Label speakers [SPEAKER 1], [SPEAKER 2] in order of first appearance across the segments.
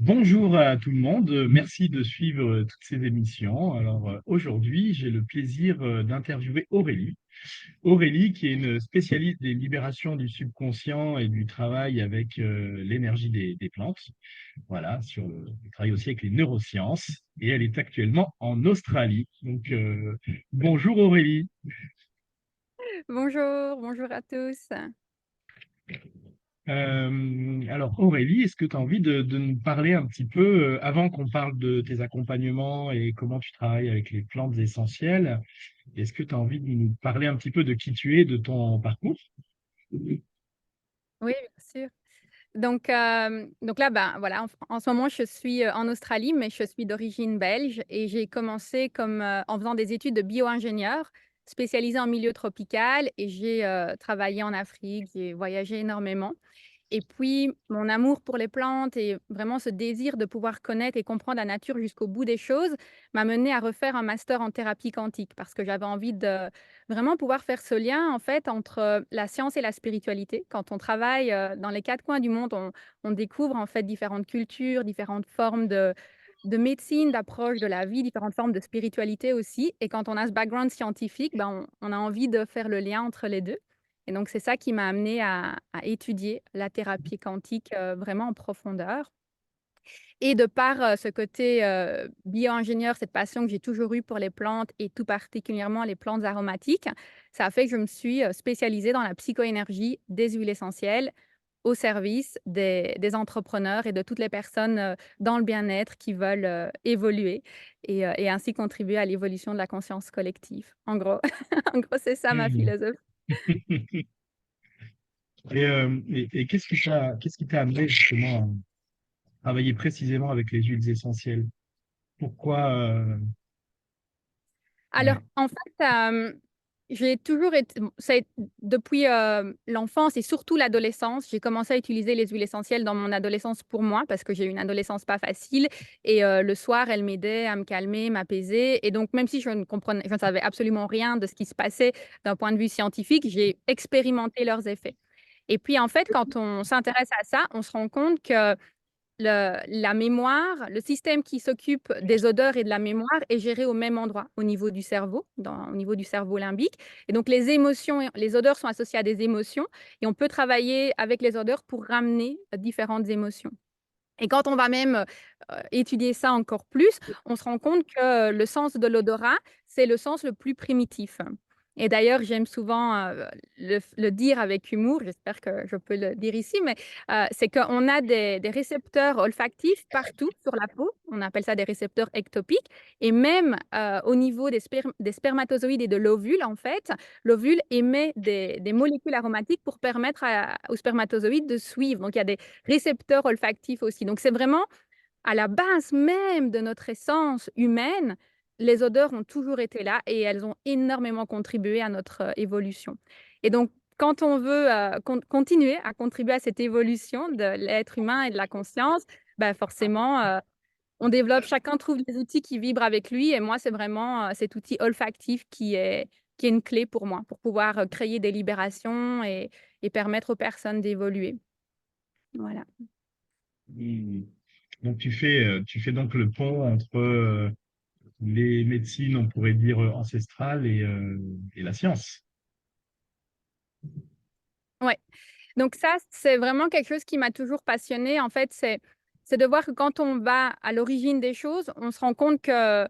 [SPEAKER 1] Bonjour à tout le monde, merci de suivre toutes ces émissions. Alors aujourd'hui, j'ai le plaisir d'interviewer Aurélie. Aurélie, qui est une spécialiste des libérations du subconscient et du travail avec l'énergie des plantes. Voilà, elle travaille aussi avec les neurosciences et elle est actuellement en Australie. Donc bonjour Aurélie.
[SPEAKER 2] Bonjour, bonjour à tous.
[SPEAKER 1] Alors Aurélie, est-ce que tu as envie de nous parler un petit peu, avant qu'on parle de tes accompagnements et comment tu travailles avec les plantes essentielles, est-ce que tu as envie de nous parler un petit peu de qui tu es, de ton parcours?
[SPEAKER 2] Oui, bien sûr. Donc là, ben, voilà, en ce moment, je suis, en Australie, mais je suis d'origine belge et j'ai commencé comme, en faisant des études de bio-ingénieur, spécialisée en milieu tropical et j'ai, travaillé en Afrique, j'ai voyagé énormément. Et puis, mon amour pour les plantes et vraiment ce désir de pouvoir connaître et comprendre la nature jusqu'au bout des choses m'a mené à refaire un master en thérapie quantique parce que j'avais envie de vraiment pouvoir faire ce lien en fait entre la science et la spiritualité. Quand on travaille dans les quatre coins du monde, on découvre en fait différentes cultures, différentes formes de médecine, d'approche de la vie, différentes formes de spiritualité aussi. Et quand on a ce background scientifique, ben, on a envie de faire le lien entre les deux. Et donc, c'est ça qui m'a amenée à étudier la thérapie quantique, vraiment en profondeur. Et de par, ce côté, bio-ingénieur, cette passion que j'ai toujours eue pour les plantes et tout particulièrement les plantes aromatiques, ça a fait que je me suis, spécialisée dans la psychoénergie des huiles essentielles au service des entrepreneurs et de toutes les personnes, dans le bien-être qui veulent, évoluer et ainsi contribuer à l'évolution de la conscience collective. En gros en gros, c'est ça ma
[SPEAKER 1] Hmm.
[SPEAKER 2] philosophie.
[SPEAKER 1] Et qu'est-ce qui t'a amené justement à travailler précisément avec les huiles essentielles? Pourquoi
[SPEAKER 2] Alors,
[SPEAKER 1] ouais.
[SPEAKER 2] en fait, j'ai toujours été bon, depuis, l'enfance et surtout l'adolescence, j'ai commencé à utiliser les huiles essentielles dans mon adolescence pour moi, parce que j'ai eu une adolescence pas facile et le soir, elles m'aidaient à me calmer, m'apaiser et donc même si je ne savais absolument rien de ce qui se passait d'un point de vue scientifique, j'ai expérimenté leurs effets et puis, en fait, quand on s'intéresse à ça, on se rend compte que la mémoire, le système qui s'occupe des odeurs et de la mémoire est géré au même endroit, au niveau du cerveau, au niveau du cerveau limbique. Et donc, les émotions, les odeurs sont associées à des émotions et on peut travailler avec les odeurs pour ramener différentes émotions. Et quand on va même étudier ça encore plus, on se rend compte que le sens de l'odorat, c'est le sens le plus primitif. Et d'ailleurs, j'aime souvent le dire avec humour, j'espère que je peux le dire ici, mais c'est qu'on a des récepteurs olfactifs partout sur la peau, on appelle ça des récepteurs ectopiques, et même au niveau des spermatozoïdes et de l'ovule, en fait, l'ovule émet des molécules aromatiques pour permettre aux spermatozoïdes de suivre. Donc, il y a des récepteurs olfactifs aussi. Donc, c'est vraiment à la base même de notre essence humaine, les odeurs ont toujours été là et elles ont énormément contribué à notre évolution. Et donc, quand on veut continuer à contribuer à cette évolution de l'être humain et de la conscience, ben forcément, chacun trouve des outils qui vibrent avec lui. Et moi, c'est vraiment cet outil olfactif qui est une clé pour moi, pour pouvoir créer des libérations et permettre aux personnes d'évoluer. Voilà.
[SPEAKER 1] Hmm. Donc tu fais donc le pont entre les médecines, on pourrait dire ancestrales et la science.
[SPEAKER 2] Ouais. Donc ça, c'est vraiment quelque chose qui m'a toujours passionnée. En fait, c'est de voir que quand on va à l'origine des choses, on se rend compte que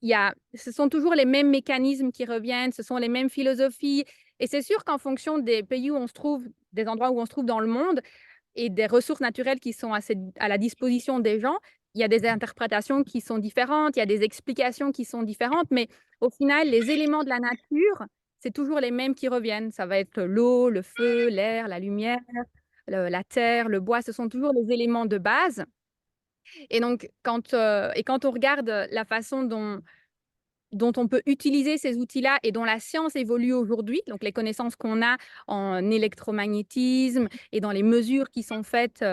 [SPEAKER 2] ce sont toujours les mêmes mécanismes qui reviennent, ce sont les mêmes philosophies. Et c'est sûr qu'en fonction des pays où on se trouve, des endroits où on se trouve dans le monde et des ressources naturelles qui sont à la disposition des gens, il y a des interprétations qui sont différentes, il y a des explications qui sont différentes, mais au final, les éléments de la nature, c'est toujours les mêmes qui reviennent. Ça va être l'eau, le feu, l'air, la lumière, la terre, le bois, ce sont toujours les éléments de base. Et donc, quand on regarde la façon dont on peut utiliser ces outils-là et dont la science évolue aujourd'hui, donc les connaissances qu'on a en électromagnétisme et dans les mesures qui sont faites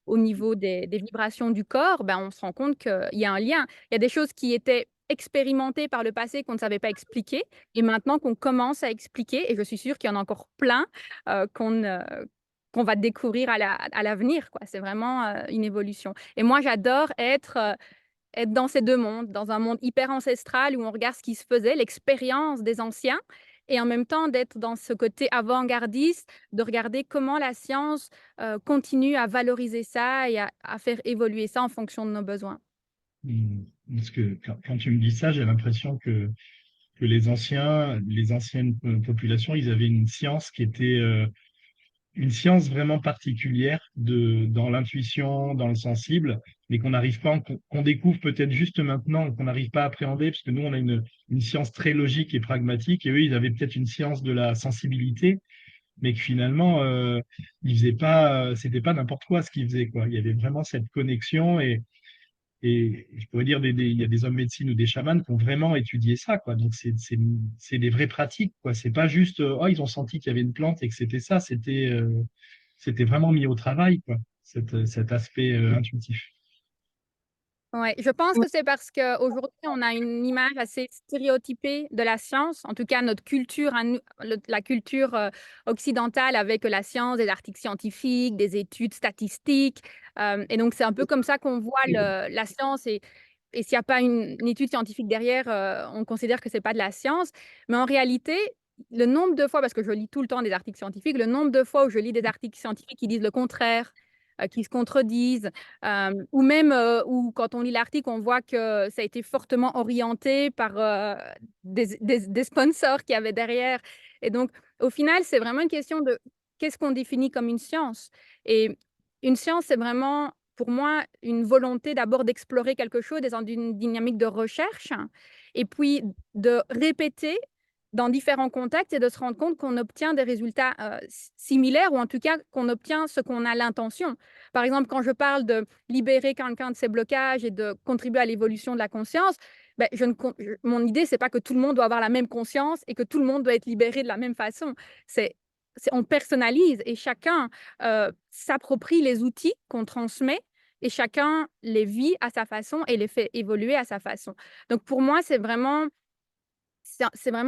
[SPEAKER 2] au niveau des vibrations du corps, ben, on se rend compte qu'il y a un lien. Il y a des choses qui étaient expérimentées par le passé qu'on ne savait pas expliquer et maintenant qu'on commence à expliquer, et je suis sûre qu'il y en a encore plein qu'on ne qu'on va découvrir à l'avenir, quoi. C'est vraiment une évolution. Et moi, j'adore être dans ces deux mondes, dans un monde hyper ancestral où on regarde ce qui se faisait, l'expérience des anciens, et en même temps d'être dans ce côté avant-gardiste, de regarder comment la science continue à valoriser ça et à faire évoluer ça en fonction de nos besoins.
[SPEAKER 1] Parce que quand tu me dis ça, j'ai l'impression que les anciennes populations, ils avaient une science qui était une science vraiment particulière dans l'intuition, dans le sensible, mais qu'on n'arrive pas, qu'on découvre peut-être juste maintenant, qu'on n'arrive pas à appréhender, parce que nous, on a une science très logique et pragmatique, et eux, ils avaient peut-être une science de la sensibilité, mais que finalement, ils faisaient pas, c'était pas n'importe quoi ce qu'ils faisaient, quoi. Il y avait vraiment cette connexion et je pourrais dire, il y a des hommes médecine ou des chamans qui ont vraiment étudié ça, quoi. Donc, c'est des vraies pratiques, quoi. C'est pas juste, oh, ils ont senti qu'il y avait une plante et que c'était ça. C'était vraiment mis au travail, quoi. Cet aspect intuitif.
[SPEAKER 2] Ouais, je pense que c'est parce qu'aujourd'hui, on a une image assez stéréotypée de la science, en tout cas notre culture, la culture occidentale avec la science, des articles scientifiques, des études statistiques. Et donc, c'est un peu comme ça qu'on voit la science. Et s'il n'y a pas une étude scientifique derrière, on considère que c'est pas de la science. Mais en réalité, le nombre de fois, parce que je lis tout le temps des articles scientifiques, le nombre de fois où je lis des articles scientifiques qui disent le contraire, qui se contredisent, ou même où quand on lit l'article, on voit que ça a été fortement orienté par des sponsors qui avaient derrière. Et donc, au final, c'est vraiment une question de qu'est-ce qu'on définit comme une science. Et une science, c'est vraiment, pour moi, une volonté d'abord d'explorer quelque chose dans une dynamique de recherche, et puis de répéter dans différents contextes et de se rendre compte qu'on obtient des résultats similaires, ou en tout cas qu'on obtient ce qu'on a l'intention. Par exemple, quand je parle de libérer quelqu'un de ses blocages et de contribuer à l'évolution de la conscience, ben, mon idée, c'est pas que tout le monde doit avoir la même conscience et que tout le monde doit être libéré de la même façon. C'est, on personnalise et chacun s'approprie les outils qu'on transmet et chacun les vit à sa façon et les fait évoluer à sa façon. Donc pour moi, c'est vraiment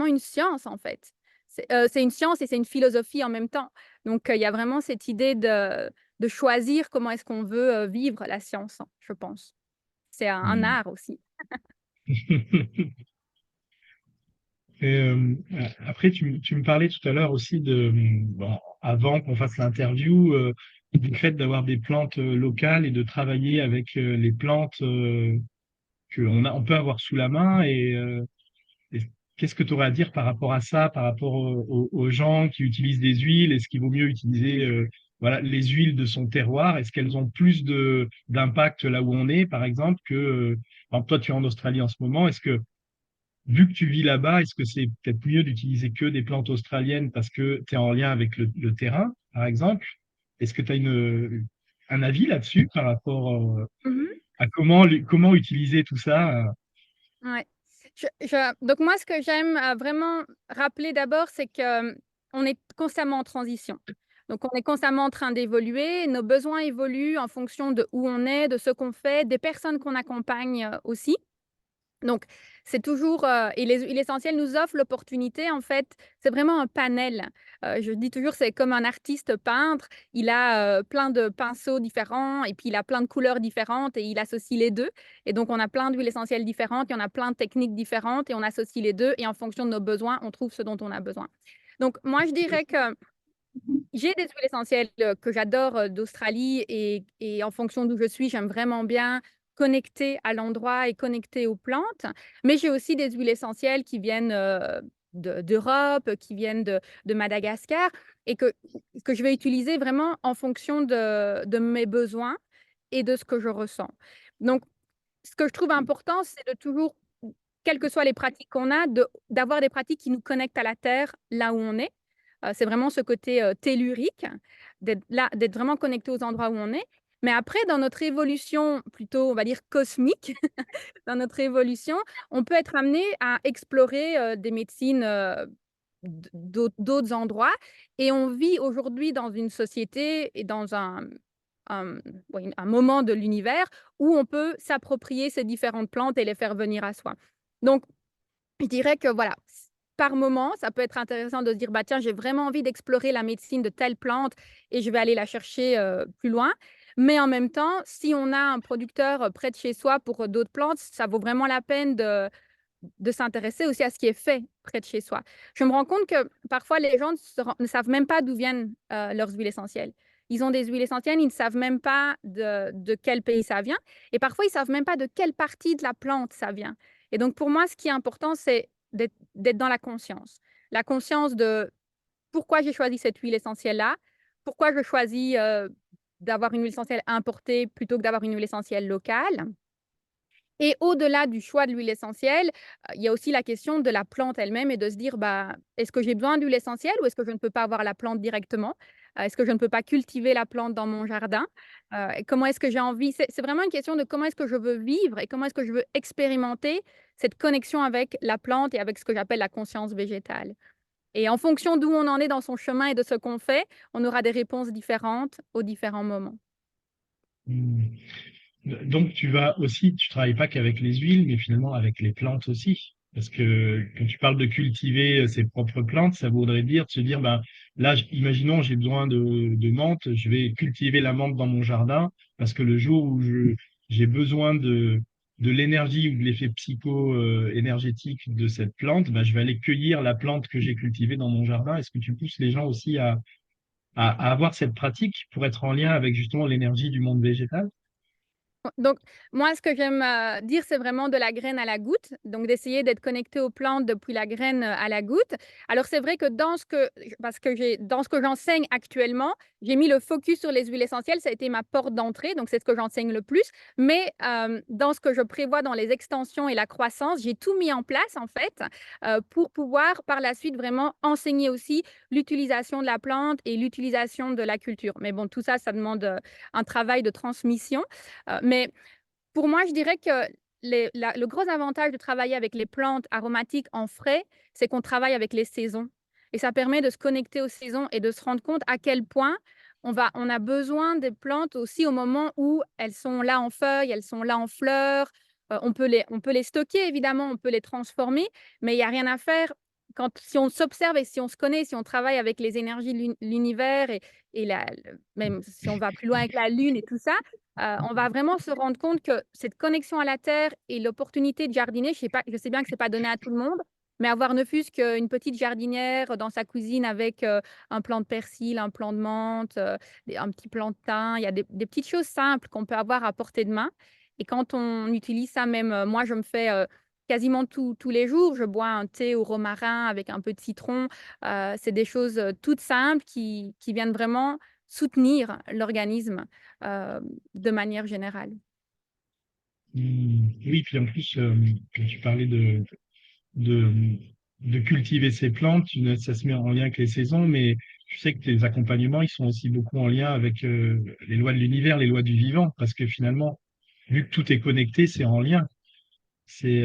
[SPEAKER 2] une science, en fait. C'est une science et c'est une philosophie en même temps. Donc, il y a vraiment cette idée de choisir comment est-ce qu'on veut vivre la science, hein, je pense. C'est un
[SPEAKER 1] Hmm.
[SPEAKER 2] art aussi.
[SPEAKER 1] Et, après, tu me parlais tout à l'heure aussi bon, avant qu'on fasse l'interview, du fait d'avoir des plantes locales et de travailler avec les plantes on peut avoir sous la main et qu'est-ce que tu aurais à dire par rapport à ça, par rapport aux gens qui utilisent des huiles? Est-ce qu'il vaut mieux utiliser voilà, les huiles de son terroir? Est-ce qu'elles ont plus d'impact là où on est, par exemple, par exemple, toi, tu es en Australie en ce moment. Est-ce que, vu que tu vis là-bas, est-ce que c'est peut-être mieux d'utiliser que des plantes australiennes parce que tu es en lien avec le terrain, par exemple? Est-ce que tu as un avis là-dessus par rapport
[SPEAKER 2] Mhm.
[SPEAKER 1] à comment utiliser tout ça?
[SPEAKER 2] Ouais. Donc moi, ce que j'aime vraiment rappeler d'abord, c'est que on est constamment en transition. Donc on est constamment en train d'évoluer, nos besoins évoluent en fonction de où on est, de ce qu'on fait, des personnes qu'on accompagne aussi. Donc, c'est toujours, et l'essentiel nous offre l'opportunité, en fait, c'est vraiment un panel. Je dis toujours, c'est comme un artiste peintre, il a plein de pinceaux différents et puis il a plein de couleurs différentes et il associe les deux. Et donc, on a plein d'huiles essentielles différentes, et on a plein de techniques différentes et on associe les deux et en fonction de nos besoins, on trouve ce dont on a besoin. Donc, moi, je dirais que j'ai des huiles essentielles que j'adore d'Australie et en fonction d'où je suis, j'aime vraiment bien connecter à l'endroit et connecter aux plantes. Mais j'ai aussi des huiles essentielles qui viennent d'Europe, qui viennent de Madagascar et que je vais utiliser vraiment en fonction de mes besoins et de ce que je ressens. Donc, ce que je trouve important, c'est de toujours, quelles que soient les pratiques qu'on a, d'avoir des pratiques qui nous connectent à la terre, là où on est. C'est vraiment ce côté tellurique, d'être là, d'être vraiment connecté aux endroits où on est. Mais après, dans notre évolution plutôt, on va dire, cosmique, dans notre évolution, on peut être amené à explorer des médecines d'autres endroits. Et on vit aujourd'hui dans une société et dans oui, un moment de l'univers où on peut s'approprier ces différentes plantes et les faire venir à soi. Donc, je dirais que voilà, par moment, ça peut être intéressant de se dire, bah, tiens, j'ai vraiment envie d'explorer la médecine de telle plante et je vais aller la chercher plus loin. Mais en même temps, si on a un producteur près de chez soi pour d'autres plantes, ça vaut vraiment la peine de s'intéresser aussi à ce qui est fait près de chez soi. Je me rends compte que parfois les gens ne savent même pas d'où viennent leurs huiles essentielles. Ils ont des huiles essentielles, ils ne savent même pas de quel pays ça vient. Et parfois, ils ne savent même pas de quelle partie de la plante ça vient. Et donc, pour moi, ce qui est important, c'est d'être dans la conscience. La conscience de pourquoi j'ai choisi cette huile essentielle-là, pourquoi je choisis d'avoir une huile essentielle importée plutôt que d'avoir une huile essentielle locale. Et au-delà du choix de l'huile essentielle, il y a aussi la question de la plante elle-même et de se dire, bah, est-ce que j'ai besoin d'huile essentielle ou est-ce que je ne peux pas avoir la plante directement? Est-ce que je ne peux pas cultiver la plante dans mon jardin? Et comment est-ce que j'ai envie? C'est vraiment une question de comment est-ce que je veux vivre et comment est-ce que je veux expérimenter cette connexion avec la plante et avec ce que j'appelle la conscience végétale. Et en fonction d'où on en est dans son chemin et de ce qu'on fait, on aura des réponses différentes aux différents moments.
[SPEAKER 1] Mmh. Donc, tu travailles pas qu'avec les huiles, mais finalement avec les plantes aussi. Parce que quand tu parles de cultiver ses propres plantes, ça voudrait dire de se dire, ben, là, imaginons, j'ai besoin de menthe, je vais cultiver la menthe dans mon jardin, parce que le jour où j'ai besoin de l'énergie ou de l'effet énergétique de cette plante, ben, je vais aller cueillir la plante que j'ai cultivée dans mon jardin. Est-ce que tu pousses les gens aussi à avoir cette pratique pour être en lien avec justement l'énergie du monde végétal?
[SPEAKER 2] Donc, moi, ce que j'aime dire, c'est vraiment de la graine à la goutte. Donc, d'essayer d'être connecté aux plantes depuis la graine à la goutte. Alors, c'est vrai que dans ce que j'enseigne actuellement, j'ai mis le focus sur les huiles essentielles. Ça a été ma porte d'entrée. Donc, c'est ce que j'enseigne le plus. Mais dans ce que je prévois dans les extensions et la croissance, j'ai tout mis en place, en fait, pour pouvoir par la suite vraiment enseigner aussi l'utilisation de la plante et l'utilisation de la culture. Mais bon, tout ça, ça demande un travail de transmission. Mais pour moi, je dirais que le gros avantage de travailler avec les plantes aromatiques en frais, c'est qu'on travaille avec les saisons. Et ça permet de se connecter aux saisons et de se rendre compte à quel point on a besoin des plantes aussi au moment où elles sont là en feuilles, elles sont là en fleurs. On peut les stocker, évidemment, on peut les transformer, mais il n'y a rien à faire si on s'observe et si on se connaît, si on travaille avec les énergies de l'univers même si on va plus loin avec la lune et tout ça, on va vraiment se rendre compte que cette connexion à la terre et l'opportunité de jardiner, je sais bien que c'est pas donné à tout le monde, mais avoir ne fût-ce qu'une petite jardinière dans sa cuisine avec, un plant de persil, un plant de menthe, un petit plant de thym, il y a des petites choses simples qu'on peut avoir à portée de main et quand on utilise ça même, moi je me fais, quasiment tous les jours, je bois un thé au romarin avec un peu de citron, c'est des choses, toutes simples qui viennent vraiment soutenir l'organisme de manière générale.
[SPEAKER 1] Oui, puis en plus, quand tu parlais de, de cultiver ces plantes, ça se met en lien avec les saisons, mais je sais que tes accompagnements, ils sont aussi beaucoup en lien avec les lois de l'univers, les lois du vivant, parce que finalement, vu que tout est connecté, c'est en lien. C'est,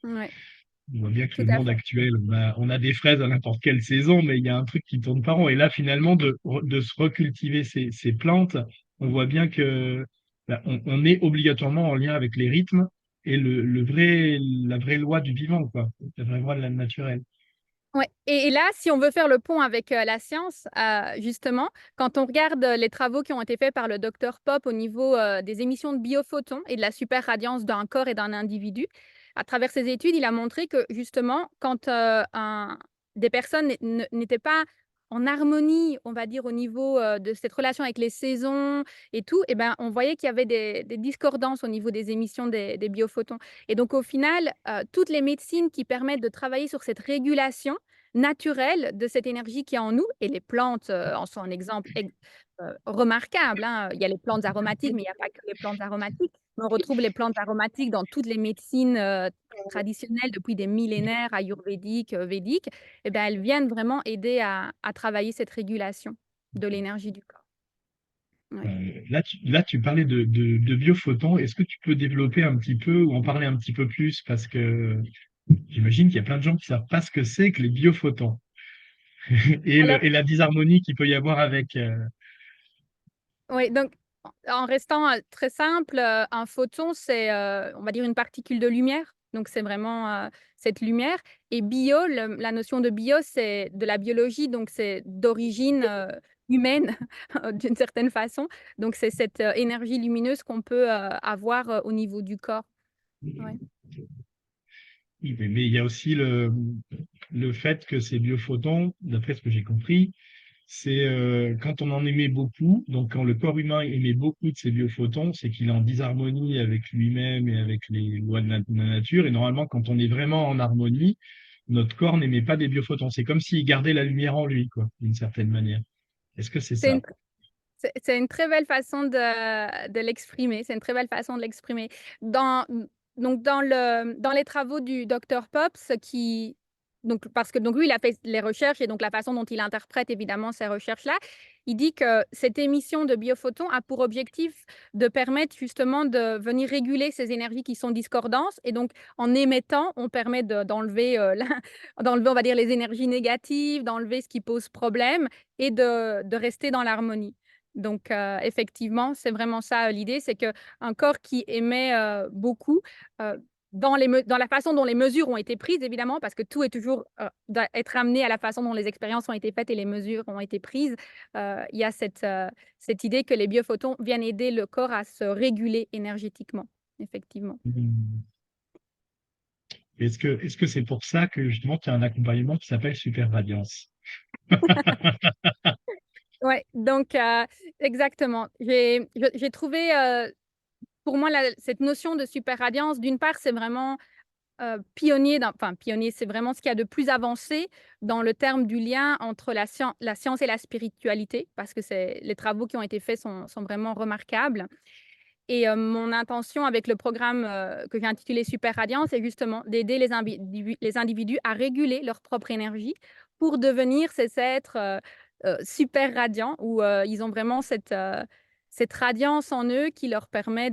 [SPEAKER 2] Ouais,
[SPEAKER 1] on voit bien que
[SPEAKER 2] tout
[SPEAKER 1] le
[SPEAKER 2] à
[SPEAKER 1] monde
[SPEAKER 2] fait.
[SPEAKER 1] actuel, on a des fraises à n'importe quelle saison, mais il y a un truc qui tourne pas rond. Et là, finalement, de se recultiver ces plantes, on voit bien que on est obligatoirement en lien avec les rythmes et la vraie loi du vivant, quoi. La vraie loi de la naturelle.
[SPEAKER 2] Ouais et là, si on veut faire le pont avec, la science, justement, quand on regarde, les travaux qui ont été faits par le docteur Pop au niveau, des émissions de biophotons et de la super-radiance d'un corps et d'un individu, à travers ses études, il a montré que justement, quand, des personnes n'étaient pas en harmonie, on va dire, au niveau, de cette relation avec les saisons et tout et ben, on voyait qu'il y avait des discordances au niveau des émissions des biophotons et donc au final, toutes les médecines qui permettent de travailler sur cette régulation naturelle de cette énergie qui est en nous et les plantes, en sont un exemple remarquable, hein. Il y a les plantes aromatiques, mais il y a pas que les plantes aromatiques. On retrouve les plantes aromatiques dans toutes les médecines, traditionnelles depuis des millénaires, ayurvédiques, védiques et ben, elles viennent vraiment aider à travailler cette régulation de l'énergie du corps. Ouais.
[SPEAKER 1] Là, tu parlais de biophotons. Est-ce que tu peux développer un petit peu ou en parler un petit peu plus? Parce que j'imagine qu'il y a plein de gens qui savent pas ce que c'est que les biophotons
[SPEAKER 2] Alors
[SPEAKER 1] et la disharmonie qu'il peut y avoir avec.
[SPEAKER 2] oui, donc en restant, très simple, un photon, c'est, on va dire une particule de lumière. Donc, c'est vraiment cette lumière. Et bio, la notion de bio, c'est de la biologie, donc c'est d'origine humaine d'une certaine façon. Donc, c'est cette énergie lumineuse qu'on peut avoir au niveau du corps. Ouais.
[SPEAKER 1] Oui, mais il y a aussi le fait que ces biophotons, d'après ce que j'ai compris, c'est quand on en émet beaucoup, donc quand le corps humain émet beaucoup de ces biophotons, c'est qu'il est en disharmonie avec lui-même et avec les lois de la nature. Et normalement, quand on est vraiment en harmonie, notre corps n'émet pas des biophotons. C'est comme s'il gardait la lumière en lui, quoi, d'une certaine manière. Est-ce que c'est
[SPEAKER 2] C'est
[SPEAKER 1] ça?
[SPEAKER 2] une, c'est une très belle façon de l'exprimer. C'est une très belle façon de l'exprimer. Dans, donc, dans les travaux du docteur Pops, donc, parce que donc lui, il a fait les recherches et donc la façon dont il interprète évidemment ces recherches-là, il dit que cette émission de biophotons a pour objectif de permettre justement de venir réguler ces énergies qui sont discordantes. Et donc, en émettant, on permet d'enlever, d'enlever, on va dire, les énergies négatives, d'enlever ce qui pose problème et de rester dans l'harmonie. Donc, effectivement, c'est vraiment ça l'idée, c'est qu'un corps qui émet beaucoup, euh, dans la façon dont les mesures ont été prises, évidemment, parce que tout est toujours doit être amené à la façon dont les expériences ont été faites et les mesures ont été prises. Il y a cette idée que les biophotons viennent aider le corps à se réguler énergétiquement, effectivement.
[SPEAKER 1] Hmm. Est-ce que c'est pour ça que justement qu'il y a un accompagnement qui s'appelle Super Radiance?
[SPEAKER 2] Oui, donc exactement. J'ai trouvé, pour moi, cette notion de super radiance, d'une part, c'est vraiment pionnier, enfin pionnier, c'est vraiment ce qu'il y a de plus avancé dans le terme du lien entre la science et la spiritualité, parce que les travaux qui ont été faits sont vraiment remarquables. Et mon intention avec le programme que j'ai intitulé Super Radiance, c'est justement d'aider les individus à réguler leur propre énergie pour devenir ces êtres super radiants, où ils ont vraiment cette radiance en eux qui leur permet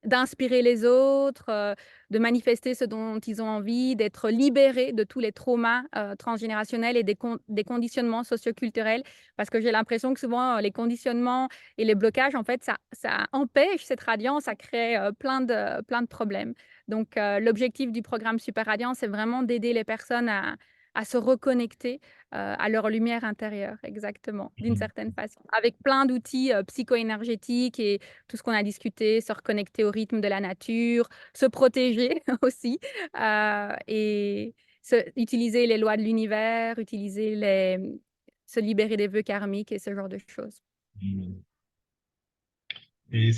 [SPEAKER 2] d'inspirer les autres, de manifester ce dont ils ont envie, d'être libérés de tous les traumas transgénérationnels et des conditionnements socioculturels. Parce que j'ai l'impression que souvent, les conditionnements et les blocages, en fait, ça empêche cette radiance, ça crée plein de problèmes. Donc, l'objectif du programme Super Radiance, c'est vraiment d'aider les personnes à se reconnecter à leur lumière intérieure, exactement, d'une certaine façon, avec plein d'outils psycho-énergétiques et tout ce qu'on a discuté, se reconnecter au rythme de la nature, se protéger aussi, et utiliser les lois de l'univers, se libérer des vœux karmiques et ce genre de choses.
[SPEAKER 1] Et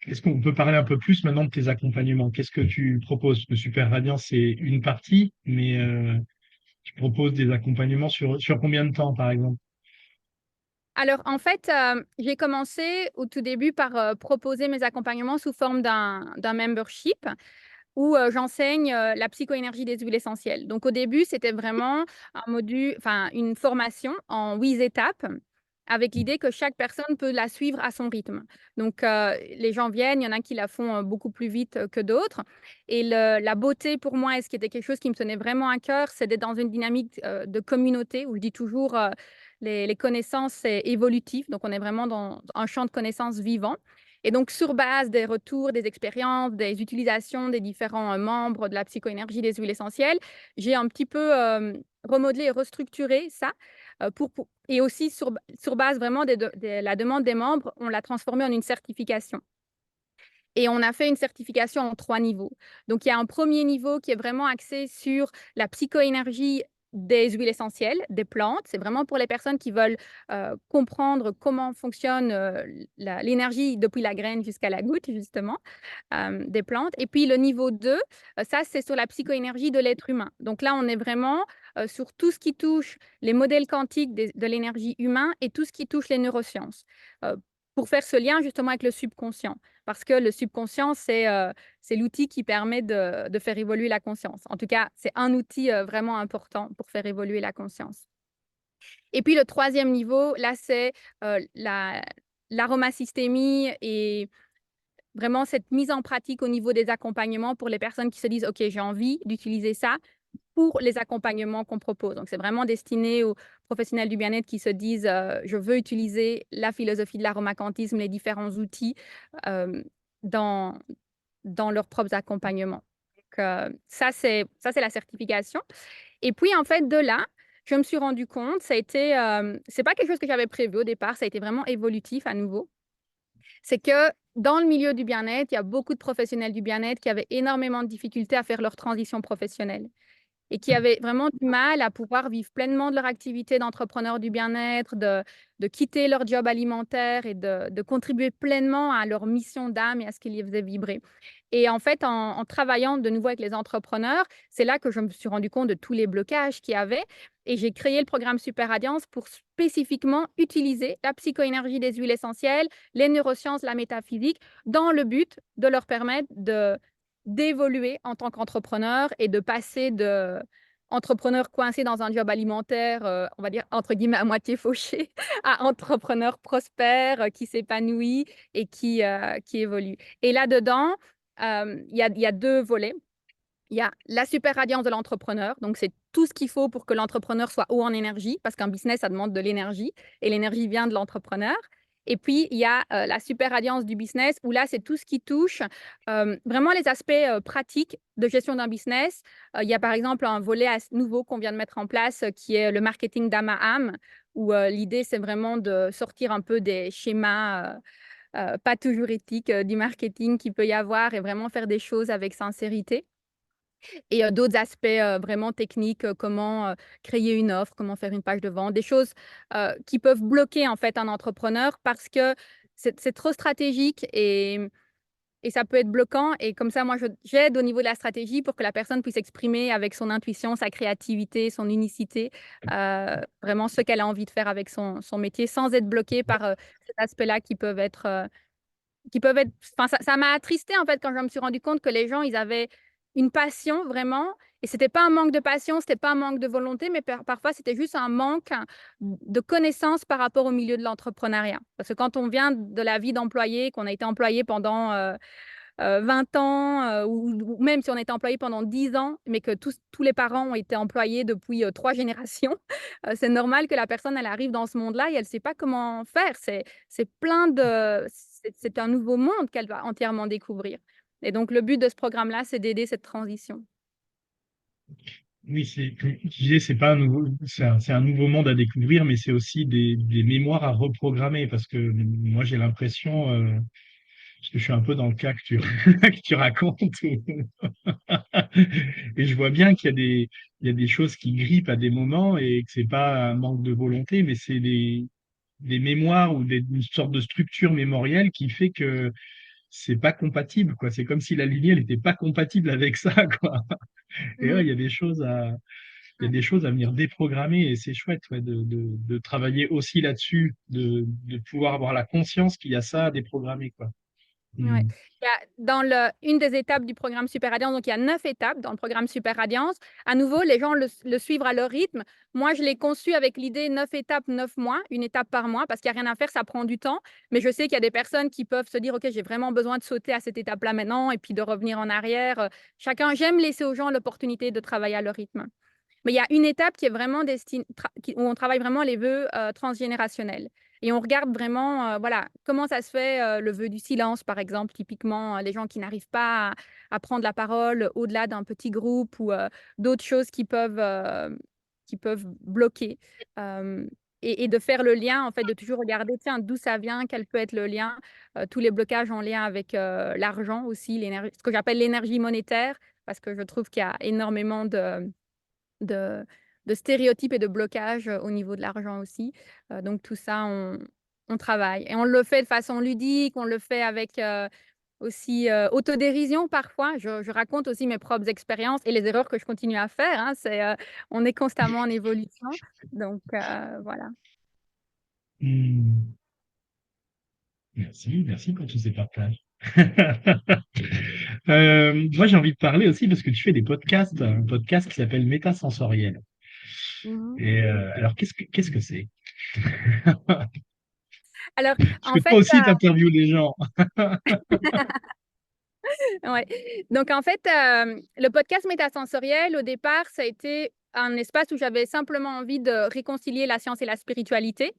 [SPEAKER 1] est-ce qu'on peut parler un peu plus maintenant de tes accompagnements? Qu'est-ce que tu proposes? Parce que Super Radiance, c'est une partie, mais tu proposes des accompagnements sur combien de temps, par exemple?
[SPEAKER 2] Alors, en fait, j'ai commencé au tout début par proposer mes accompagnements sous forme d'un membership où j'enseigne la psychoénergie des huiles essentielles. Donc, au début, c'était vraiment un module, enfin, une formation en 8 étapes avec l'idée que chaque personne peut la suivre à son rythme. Donc, les gens viennent, il y en a qui la font beaucoup plus vite que d'autres. Et la beauté pour moi, et ce qui était quelque chose qui me tenait vraiment à cœur, c'est d'être dans une dynamique de communauté où je dis toujours les connaissances, c'est évolutif. Donc, on est vraiment dans un champ de connaissances vivant. Et donc, sur base des retours, des expériences, des utilisations des différents membres de la psychoénergie des huiles essentielles, j'ai un petit peu remodelé et restructuré ça et aussi sur base vraiment de la demande des membres, on l'a transformé en une certification. Et on a fait une certification en 3 niveaux. Donc, il y a un premier niveau qui est vraiment axé sur la psychoénergie des huiles essentielles, des plantes. C'est vraiment pour les personnes qui veulent comprendre comment fonctionne l'énergie depuis la graine jusqu'à la goutte, justement, des plantes. Et puis, le niveau 2, ça, c'est sur la psychoénergie de l'être humain. Donc là, on est vraiment sur tout ce qui touche les modèles quantiques de l'énergie humaine et tout ce qui touche les neurosciences. Euh, pour faire ce lien justement avec le subconscient. Parce que le subconscient, c'est l'outil qui permet de faire évoluer la conscience. En tout cas, c'est un outil vraiment important pour faire évoluer la conscience. Et puis le troisième niveau, là, c'est l'aromasystémie et vraiment cette mise en pratique au niveau des accompagnements pour les personnes qui se disent, OK, j'ai envie d'utiliser ça pour les accompagnements qu'on propose. Donc, c'est vraiment destiné aux professionnels du bien-être qui se disent, je veux utiliser la philosophie de l'aromacantisme, les différents outils euh, dans, dans leurs propres accompagnements. Donc, ça, c'est la certification. Et puis, en fait, de là, je me suis rendu compte, ça a été, c'est pas quelque chose que j'avais prévu au départ, ça a été vraiment évolutif à nouveau. C'est que dans le milieu du bien-être, il y a beaucoup de professionnels du bien-être qui avaient énormément de difficultés à faire leur transition professionnelle et qui avaient vraiment du mal à pouvoir vivre pleinement de leur activité d'entrepreneur du bien-être, de quitter leur job alimentaire et de contribuer pleinement à leur mission d'âme et à ce qui les faisait vibrer. Et en fait, en travaillant de nouveau avec les entrepreneurs, c'est là que je me suis rendu compte de tous les blocages qu'il y avait. Et j'ai créé le programme Super Radiance pour spécifiquement utiliser la psychoénergie des huiles essentielles, les neurosciences, la métaphysique, dans le but de leur permettre d'évoluer en tant qu'entrepreneur et de passer de entrepreneur coincé dans un job alimentaire, on va dire entre guillemets à moitié fauché, à entrepreneur prospère qui s'épanouit et qui évolue. Et là-dedans, il y a 2 volets. Il y a la super radiance de l'entrepreneur, donc c'est tout ce qu'il faut pour que l'entrepreneur soit haut en énergie, parce qu'un business, ça demande de l'énergie et l'énergie vient de l'entrepreneur. Et puis, il y a la super radiance du business, où là, c'est tout ce qui touche vraiment les aspects pratiques de gestion d'un business. Il y a par exemple un volet nouveau qu'on vient de mettre en place qui est le marketing d'âme à âme, où l'idée, c'est vraiment de sortir un peu des schémas pas toujours éthiques du marketing qu'il peut y avoir et vraiment faire des choses avec sincérité. Et d'autres aspects, vraiment techniques, comment, créer une offre, comment faire une page de vente, des choses, qui peuvent bloquer, en fait, un entrepreneur parce que c'est trop stratégique et ça peut être bloquant et comme ça, moi, j'aide au niveau de la stratégie pour que la personne puisse exprimer avec son intuition, sa créativité, son unicité, vraiment ce qu'elle a envie de faire avec son métier sans être bloquée par, cet aspect-là qui peuvent être enfin, ça m'a attristée, en fait, quand je me suis rendu compte que les gens, ils avaient une passion vraiment et c'était pas un manque de passion, c'était pas un manque de volonté, mais parfois, c'était juste un manque de connaissances par rapport au milieu de l'entrepreneuriat. Parce que quand on vient de la vie d'employé, qu'on a été employé pendant, 20 ans, ou même si on a été employé pendant 10 ans, mais que tous les parents ont été employés depuis, 3 générations, c'est normal que la personne, elle arrive dans ce monde-là et elle ne sait pas comment faire. C'est plein de c'est un nouveau monde qu'elle va entièrement découvrir et donc le but de ce programme-là, c'est d'aider cette transition.
[SPEAKER 1] Oui, comme tu disais, c'est pas un nouveau, c'est un nouveau monde à découvrir, mais c'est aussi des mémoires à reprogrammer parce que moi, j'ai l'impression, parce que je suis un peu dans le cas que tu, que tu racontes, et je vois bien il y a des choses qui grippent à des moments et que c'est pas un manque de volonté, mais c'est des mémoires ou une sorte de structure mémorielle qui fait que c'est pas compatible, quoi. C'est comme si la lignée, elle était pas compatible avec ça, quoi. Et ouais,
[SPEAKER 2] Mmh.
[SPEAKER 1] il y a
[SPEAKER 2] Ouais.
[SPEAKER 1] des choses à venir déprogrammer et c'est chouette, ouais, de travailler aussi là-dessus, de pouvoir avoir la conscience qu'il y a ça à déprogrammer, quoi.
[SPEAKER 2] Ouais.
[SPEAKER 1] Mm.
[SPEAKER 2] Il y a dans une des étapes du programme Super Radiance, donc il y a 9 étapes dans le programme Super Radiance. À nouveau, les gens le suivent à leur rythme. Moi, je l'ai conçu avec l'idée 9 étapes, 9 mois, une étape par mois, parce qu'il n'y a rien à faire, ça prend du temps. Mais je sais qu'il y a des personnes qui peuvent se dire, OK, j'ai vraiment besoin de sauter à cette étape-là maintenant et puis de revenir en arrière. Chacun, j'aime laisser aux gens l'opportunité de travailler à leur rythme. Mais il y a une étape qui est vraiment où on travaille vraiment les vœux transgénérationnels. Et on regarde vraiment, voilà, comment ça se fait, le vœu du silence, par exemple, typiquement, les gens qui n'arrivent pas à prendre la parole au-delà d'un petit groupe ou d'autres choses qui peuvent bloquer. Euh, et de faire le lien, en fait, de toujours regarder, tiens, d'où ça vient, quel peut être le lien, tous les blocages en lien avec l'argent aussi, ce que j'appelle l'énergie monétaire, parce que je trouve qu'il y a énormément de stéréotypes et de blocages, au niveau de l'argent aussi. Donc tout ça, on travaille et on le fait de façon ludique, on le fait avec, aussi, autodérision parfois. Je raconte aussi mes propres expériences et les erreurs que je continue à faire, hein. On est constamment en évolution donc voilà.
[SPEAKER 1] Mm. Merci, merci pour tous ces partages. Moi, j'ai envie de parler aussi parce que tu fais des podcasts, un podcast qui s'appelle Métasensoriel.
[SPEAKER 2] Mmh.
[SPEAKER 1] Et alors, qu'est-ce que c'est?
[SPEAKER 2] Alors
[SPEAKER 1] Parce
[SPEAKER 2] en
[SPEAKER 1] que
[SPEAKER 2] fait,
[SPEAKER 1] toi aussi, tu interviews les gens.
[SPEAKER 2] ouais. Donc en fait, le podcast métasensoriel, au départ, ça a été un espace où j'avais simplement envie de réconcilier la science et la spiritualité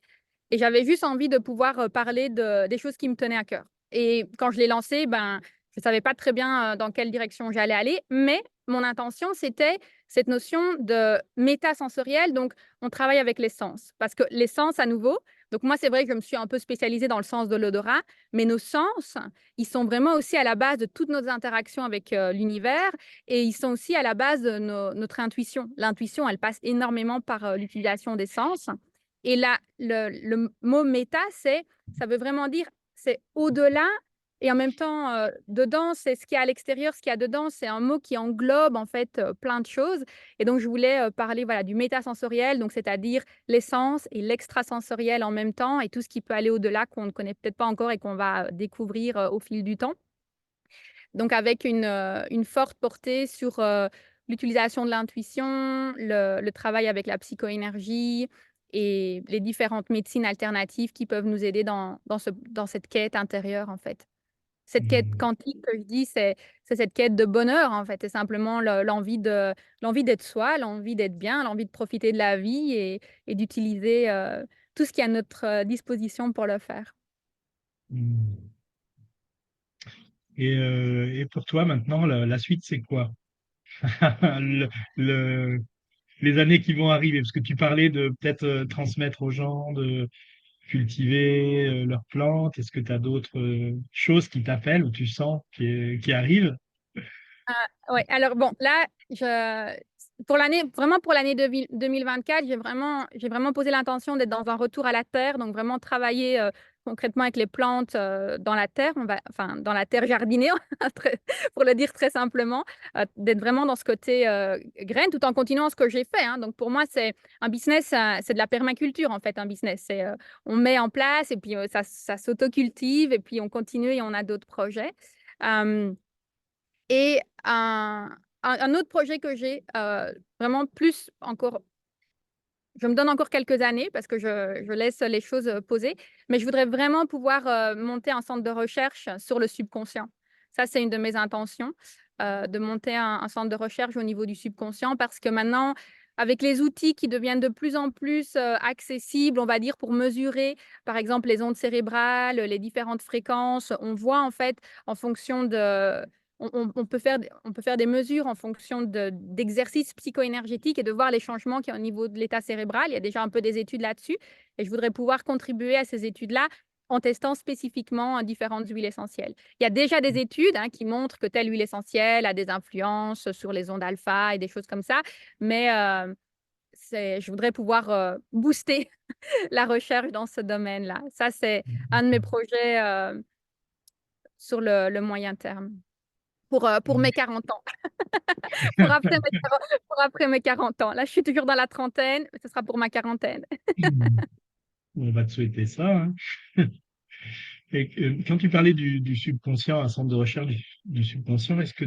[SPEAKER 2] et j'avais juste envie de pouvoir, parler des choses qui me tenaient à cœur et quand je l'ai lancé, ben, je savais pas très bien, dans quelle direction j'allais aller, mais mon intention, c'était cette notion de métasensoriel. Donc, on travaille avec les sens parce que les sens, à nouveau, donc moi, c'est vrai que je me suis un peu spécialisée dans le sens de l'odorat, mais nos sens, ils sont vraiment aussi à la base de toutes nos interactions avec, l'univers et ils sont aussi à la base de notre intuition. L'intuition, elle passe énormément par, l'utilisation des sens et là, le mot méta, ça veut vraiment dire, c'est au-delà et en même temps, dedans, c'est ce qu'il y a à l'extérieur, ce qu'il y a dedans, c'est un mot qui englobe en fait, plein de choses et donc je voulais, parler, voilà, du métasensoriel, donc c'est-à-dire l'essence et l'extrasensoriel en même temps et tout ce qui peut aller au-delà qu'on ne connaît peut-être pas encore et qu'on va, découvrir, au fil du temps. Donc avec une forte portée sur, l'utilisation de l'intuition, le travail avec la psychoénergie et les différentes médecines alternatives qui peuvent nous aider dans cette quête intérieure, en fait. Cette quête
[SPEAKER 1] Mmh.
[SPEAKER 2] quantique que je dis, c'est cette quête de bonheur, en fait. C'est simplement l'envie d'être soi, l'envie d'être bien, l'envie de profiter de la vie et d'utiliser, tout ce qui est à notre, disposition pour le faire.
[SPEAKER 1] Mmh. Et pour toi maintenant, la suite, c'est quoi? Le le les années qui vont arriver? Parce que tu parlais de peut-être, transmettre aux gens, de cultiver, leurs plantes. Est-ce que tu as d'autres, choses qui t'appellent ou tu sens qui arrivent?
[SPEAKER 2] Ouais, alors bon, là, pour l'année, vraiment pour l'année 2024, j'ai vraiment posé l'intention d'être dans un retour à la terre, donc vraiment travailler concrètement avec les plantes dans la terre, enfin dans la terre jardinée, pour le dire très simplement, d'être vraiment dans ce côté graine, tout en continuant ce que j'ai fait, hein. Donc pour moi, c'est un business, c'est de la permaculture en fait, un business. On met en place et puis ça s'autocultive et puis on continue et on a d'autres projets. Euh, et un autre projet que j'ai, vraiment plus encore je me donne encore quelques années parce que je laisse les choses, poser, mais je voudrais vraiment pouvoir, monter un centre de recherche sur le subconscient. Ça, c'est une de mes intentions, de monter un centre de recherche au niveau du subconscient parce que maintenant, avec les outils qui deviennent de plus en plus, accessibles, on va dire, pour mesurer, par exemple, les ondes cérébrales, les différentes fréquences, on voit en fait en fonction de on peut faire des mesures en fonction d'exercices psycho-énergétiques et de voir les changements qu'il y a au niveau de l'état cérébral. Il y a déjà un peu des études là-dessus et je voudrais pouvoir contribuer à ces études-là en testant spécifiquement différentes huiles essentielles. Il y a déjà des études qui montrent que telle huile essentielle a des influences sur les ondes alpha et des choses comme ça, mais je voudrais pouvoir booster la recherche dans ce domaine-là. Ça, c'est un de mes projets sur le moyen terme pour mes 40 ans. Pour après mes 40 pour après mes 40 ans. Là, je suis toujours dans la trentaine, ce sera pour ma quarantaine.
[SPEAKER 1] On va te souhaiter ça, hein. Et quand tu parlais du subconscient, un centre de recherche du subconscient, est-ce que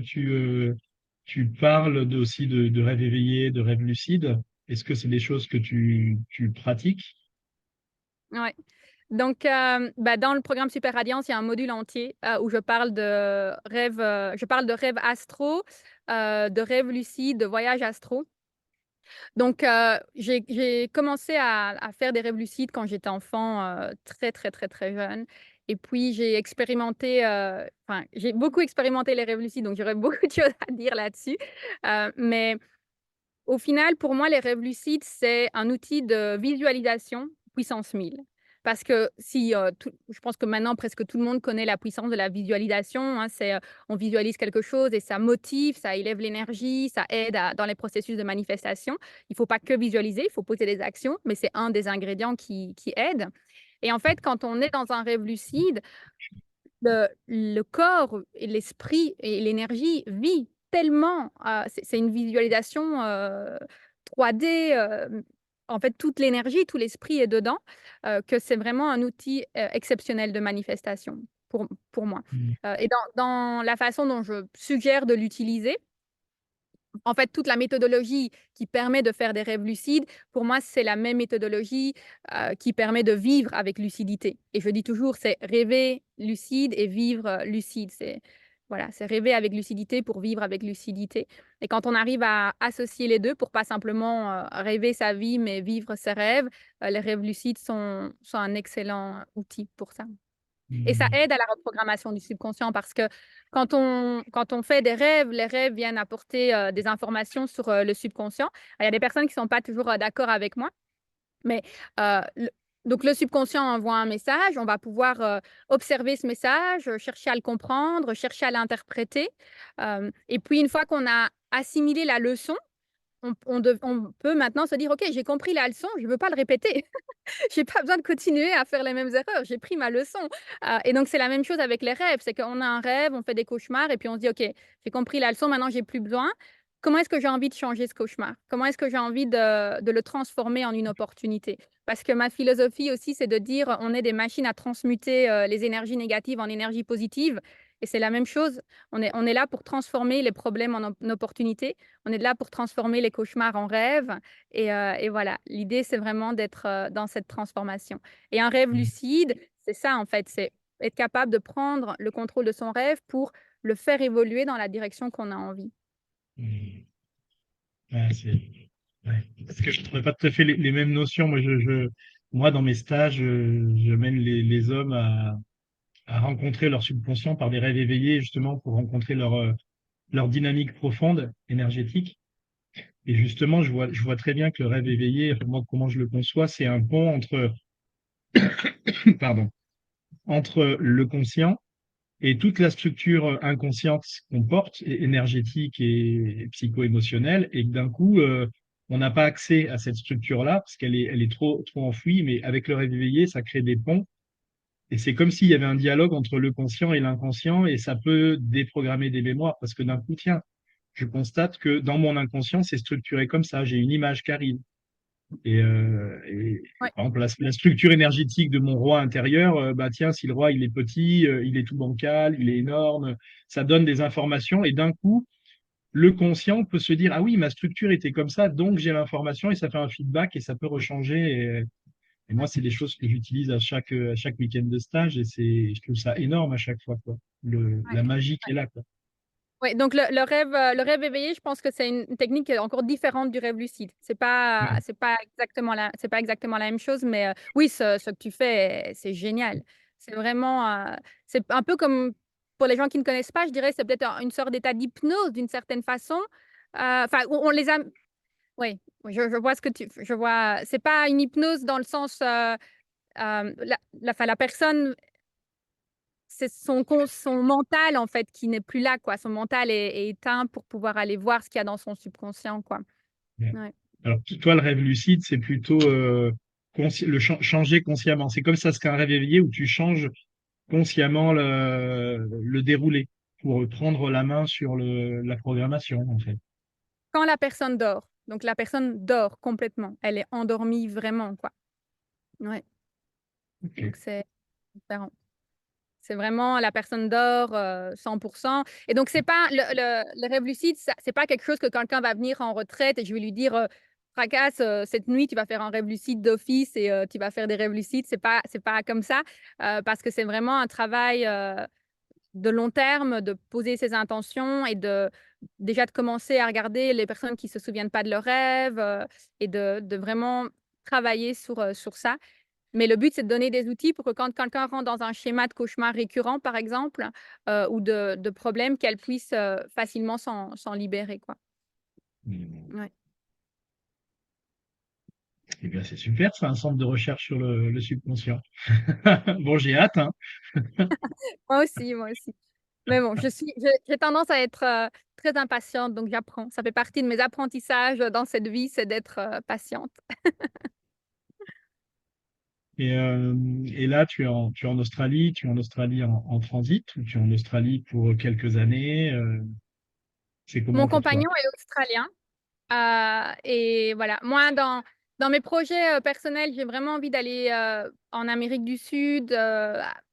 [SPEAKER 1] tu parles aussi de rêve éveillé, de rêve lucide? Est-ce que c'est des choses que tu pratiques?
[SPEAKER 2] Ouais. Donc, dans le programme Super Radiance, il y a un module entier, où je parle de rêves astro, de rêves lucides, de voyages astro. Donc, j'ai commencé à faire des rêves lucides quand j'étais enfant, très, très, très, très jeune et puis j'ai expérimenté, enfin, j'ai beaucoup expérimenté les rêves lucides, donc j'aurais beaucoup de choses à dire là-dessus. Mais au final, pour moi, les rêves lucides, c'est un outil de visualisation puissance 1000. Parce que si, je pense que maintenant presque tout le monde connaît la puissance de la visualisation, hein, on visualise quelque chose et ça motive, ça élève l'énergie, ça aide dans les processus de manifestation. Il ne faut pas que visualiser, il faut poser des actions, mais c'est un des ingrédients qui aide. Et en fait, quand on est dans un rêve lucide, le corps et l'esprit et l'énergie vit tellement, c'est une visualisation, 3D, en fait, toute l'énergie, tout l'esprit est dedans, que c'est vraiment un outil, exceptionnel de manifestation pour moi.
[SPEAKER 1] Mmh.
[SPEAKER 2] Et dans la façon dont je suggère de l'utiliser, en fait, toute la méthodologie qui permet de faire des rêves lucides, pour moi, c'est la même méthodologie, qui permet de vivre avec lucidité et je dis toujours, c'est rêver lucide et vivre, lucide. C'est rêver avec lucidité pour vivre avec lucidité et quand on arrive à associer les 2 pour pas simplement, rêver sa vie, mais vivre ses rêves, les rêves lucides sont un excellent outil pour ça. Et ça
[SPEAKER 1] Mmh.
[SPEAKER 2] aide à la reprogrammation du subconscient parce que quand on fait des rêves, les rêves viennent apporter des informations sur le subconscient. Il y a des personnes qui ne sont pas toujours d'accord avec moi, mais donc le subconscient envoie un message, on va pouvoir observer ce message, chercher à le comprendre, chercher à l'interpréter. Et puis une fois qu'on a assimilé la leçon, on peut maintenant se dire, OK, j'ai compris la leçon, je ne veux pas le répéter. J'ai pas besoin de continuer à faire les mêmes erreurs, j'ai pris ma leçon. Et donc c'est la même chose avec les rêves, c'est qu'on a un rêve, on fait des cauchemars et puis on se dit: «OK, j'ai compris la leçon, maintenant j'ai plus besoin. Comment est-ce que j'ai envie de changer ce cauchemar? Comment est-ce que j'ai envie de le transformer en une opportunité?» Parce que ma philosophie aussi, c'est de dire, on est des machines à transmuter, les énergies négatives en énergie positive et c'est la même chose. On est là pour transformer les problèmes en opportunités. On est là pour transformer les cauchemars en rêves et voilà, l'idée, c'est vraiment d'être, dans cette transformation et un rêve
[SPEAKER 1] Mmh.
[SPEAKER 2] lucide, c'est ça, en fait, c'est être capable de prendre le contrôle de son rêve pour le faire évoluer dans la direction qu'on a envie.
[SPEAKER 1] Mmh. Ouais, ouais. Parce que je ne trouvais pas tout à fait les mêmes notions. Moi, dans mes stages, je mène les hommes à rencontrer leur subconscient par des rêves éveillés, justement, pour rencontrer leur dynamique profonde, énergétique. Et justement, je vois très bien que le rêve éveillé, enfin, moi, comment je le conçois, c'est un pont entre, pardon, entre le conscient et toute la structure inconsciente qu'on porte, énergétique et psycho-émotionnelle, et que d'un coup, on n'a pas accès à cette structure-là parce elle est trop enfouie, mais avec le rêve éveillé, ça crée des ponts. Et c'est comme s'il y avait un dialogue entre le conscient et l'inconscient, et ça peut déprogrammer des mémoires parce que d'un coup, tiens, je constate que dans mon inconscient, c'est structuré comme ça. J'ai une image qui arrive.
[SPEAKER 2] Ouais,
[SPEAKER 1] Par exemple, la structure énergétique de mon roi intérieur, bah tiens, si le roi il est petit, il est tout bancal, il est énorme, ça donne des informations et d'un coup, le conscient peut se dire ah oui, ma structure était comme ça, donc j'ai l'information et ça fait un feedback et ça peut rechanger. Et moi, c'est des choses que j'utilise à chaque week-end de stage et je trouve ça énorme à chaque fois, quoi.
[SPEAKER 2] ouais.
[SPEAKER 1] La magie qui est là, quoi.
[SPEAKER 2] Ouais, donc le rêve éveillé, je pense que c'est une technique qui est encore différente du rêve lucide.
[SPEAKER 1] Ouais.
[SPEAKER 2] C'est pas exactement la même chose, mais oui, ce que tu fais, c'est génial. C'est vraiment, c'est un peu comme pour les gens qui ne connaissent pas, je dirais, c'est peut-être une sorte d'état d'hypnose d'une certaine façon. Enfin, on les a oui, oui, je vois ce que je vois, c'est pas une hypnose dans le sens, la personne c'est son mental, en fait, qui n'est plus là, quoi. Son mental est éteint pour pouvoir aller voir ce qu'il y a dans son subconscient, quoi.
[SPEAKER 1] Ouais.
[SPEAKER 2] Ouais.
[SPEAKER 1] Alors, toi, le rêve lucide, c'est plutôt changer consciemment. C'est comme ça serait un rêve éveillé où tu changes consciemment le déroulé pour prendre la main sur la programmation, en fait.
[SPEAKER 2] Quand la personne dort, donc la personne dort complètement, elle est endormie vraiment, quoi. Ouais, donc
[SPEAKER 1] Ok.
[SPEAKER 2] c'est différent. C'est vraiment la personne dort, 100 et donc c'est pas le rêve lucide, ça c'est pas quelque chose que quelqu'un va venir en retraite et je vais lui dire, «Fracasse, cette nuit, tu vas faire un rêve lucide d'office et tu vas faire des rêves lucides». C'est pas comme ça, parce que c'est vraiment un travail, de long terme, de poser ses intentions et déjà de commencer à regarder les personnes qui se souviennent pas de leurs rêves, et de vraiment travailler sur ça. Mais le but, c'est de donner des outils pour que quand quelqu'un rentre dans un schéma de cauchemar récurrent, par exemple, ou de problème, qu'elle puisse, facilement s'en libérer, quoi.
[SPEAKER 1] Hmm.
[SPEAKER 2] Ouais.
[SPEAKER 1] Eh bien, c'est super, c'est un centre de recherche sur le subconscient. Bon, j'ai hâte, hein.
[SPEAKER 2] Moi aussi, moi aussi. Mais bon, j'ai tendance à être, très impatiente, donc j'apprends. Ça fait partie de mes apprentissages, dans cette vie, c'est d'être, patiente.
[SPEAKER 1] Et là, tu es en Australie, tu es en Australie en transit ou tu es en Australie pour quelques années. C'est comment
[SPEAKER 2] Mon
[SPEAKER 1] pour toi?
[SPEAKER 2] compagnon est australien. Et voilà, moi dans mes projets, personnels, j'ai vraiment envie d'aller, en Amérique du Sud,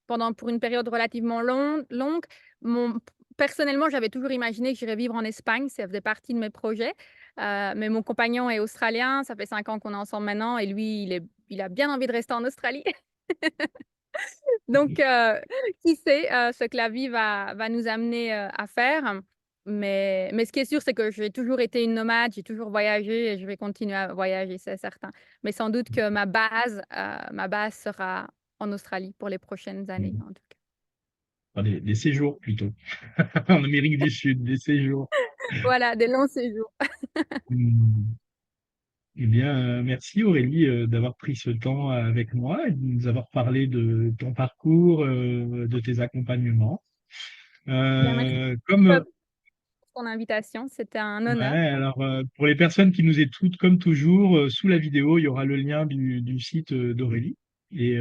[SPEAKER 2] pour une période relativement longue. Mon Personnellement, j'avais toujours imaginé que j'irais vivre en Espagne, ça faisait partie de mes projets, mais mon compagnon est australien, ça fait 5 ans qu'on est ensemble maintenant et lui, il a bien envie de rester en Australie. Donc qui sait, ce que la vie va nous amener, à faire. Mais ce qui est sûr, c'est que j'ai toujours été une nomade, j'ai toujours voyagé et je vais continuer à voyager, c'est certain. Mais sans doute que ma base sera en Australie pour les prochaines années, en tout cas.
[SPEAKER 1] Enfin, des séjours plutôt. En Amérique du Sud, des séjours.
[SPEAKER 2] Voilà, des longs séjours.
[SPEAKER 1] Hmm. Eh bien, merci Aurélie d'avoir pris ce temps avec moi et de nous avoir parlé de ton parcours, de tes accompagnements.
[SPEAKER 2] Bien, merci
[SPEAKER 1] Comme
[SPEAKER 2] pour ton invitation, c'était un
[SPEAKER 1] ouais,
[SPEAKER 2] honneur.
[SPEAKER 1] alors pour les personnes qui nous écoutent, comme toujours, sous la vidéo, il y aura le lien du site d'Aurélie et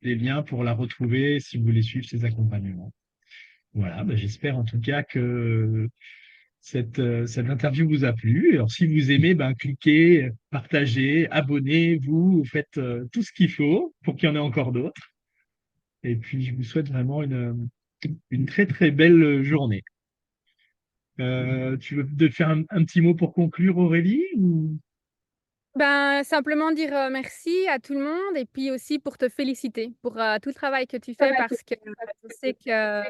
[SPEAKER 1] les liens pour la retrouver si vous voulez suivre ses accompagnements. Voilà, bah, j'espère en tout cas que cette interview vous a plu. Alors, si vous aimez, ben, cliquez, partagez, abonnez-vous, faites tout ce qu'il faut pour qu'il y en ait encore d'autres. Et puis, je vous souhaite vraiment une très, très belle journée. Tu veux de faire un petit mot pour conclure, Aurélie, ou...
[SPEAKER 2] Ben, simplement dire merci à tout le monde et puis aussi pour te féliciter pour tout le travail que tu fais parce que je sais que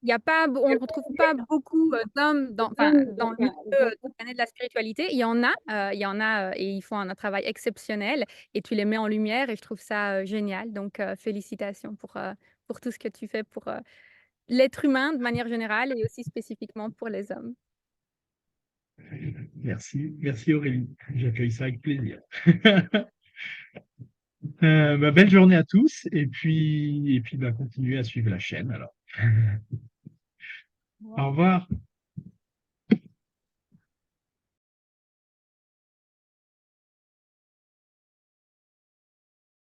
[SPEAKER 2] il y a pas, on ne retrouve pas beaucoup d'hommes dans le milieu du bien-être de la spiritualité. Il y en a et ils font un travail exceptionnel et tu les mets en lumière et je trouve ça génial. Donc, félicitations pour tout ce que tu fais pour l'être humain de manière générale et aussi spécifiquement pour les hommes.
[SPEAKER 1] Merci, merci Aurélie. J'accueille ça avec plaisir. Bah, belle journée à tous et puis bah, continuez à suivre la chaîne alors. Au revoir.